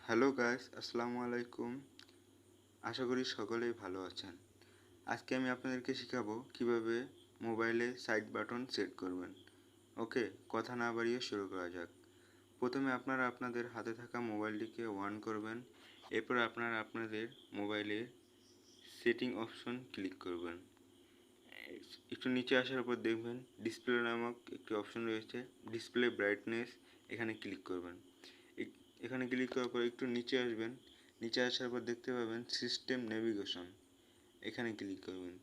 Hello guys, আসসালামু আলাইকুম। আশা করি সকলেই ভালো আছেন। আজকে আমি আপনাদেরকে শেখাবো কিভাবে মোবাইলে সাইড বাটন সেট করবেন। ওকে, কথা না বাড়িয়ে শুরু করা যাক। প্রথমে আপনারা আপনাদের হাতে থাকা মোবাইলটিকে অন করবেন। এরপর আপনারা আপনাদের মোবাইলে সেটিং অপশন ক্লিক করবেন। একটু নিচে আসার পর দেখবেন ডিসপ্লে নামক একটি অপশন রয়েছে, ডিসপ্লে ব্রাইটনেস, এখানে ক্লিক করবেন। এখানে ক্লিক করার পর একটু নিচে আসবেন। নিচে আসার পর দেখতে পাবেন সিস্টেম নেভিগেশন, এখানে ক্লিক করবেন।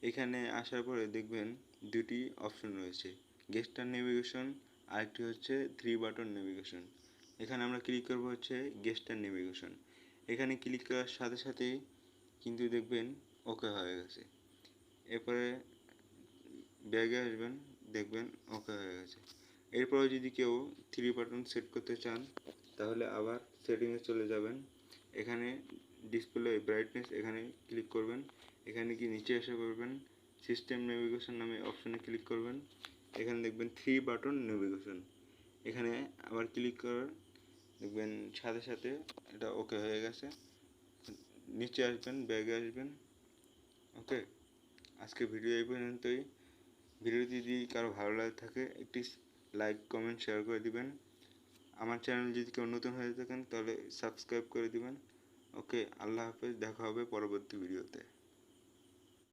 এখানে আসার পরে দেখবেন দুটি অপশন রয়েছে, গেস্টার নেভিগেশন আর একটি হচ্ছে 3 বাটন নেভিগেশন। এখানে আমরা ক্লিক করব হচ্ছে গেস্টার নেভিগেশন। এখানে ক্লিক করার সাথে সাথেই কিন্তু দেখবেন ওকে হয়ে গেছে। এরপরে ব্যাগে আসবেন, দেখবেন ওকে হয়ে গেছে। এরপরে যদি কেউ 3 বাটন সেট করতে চান তাহলে আবার সেটিংয়ে চলে যাবেন। এখানে ডিসপ্লে ব্রাইটনেস, এখানে ক্লিক করবেন। এখানে কি নিচে এসে করবেন সিস্টেম নেভিগেশন নামে অপশনে ক্লিক করবেন। এখানে দেখবেন 3 বাটন নেভিগেশন, এখানে আবার ক্লিক করার দেখবেন সাথে সাথে এটা ওকে হয়ে গেছে। নিচে আসবেন, ব্যাগে আসবেন। ওকে, আজকে ভিডিও এই পর্যন্তই। ভিডিওটি যদি কারো ভালো লাগে থাকে একটি লাইক, কমেন্ট, শেয়ার করে দিবেন। আমার চ্যানেল যদি কেউ নতুন হয়ে থাকেন তাহলে সাবস্ক্রাইব করে দিবেন। ওকে, আল্লাহ হাফেজ, দেখা হবে পরবর্তী ভিডিওতে।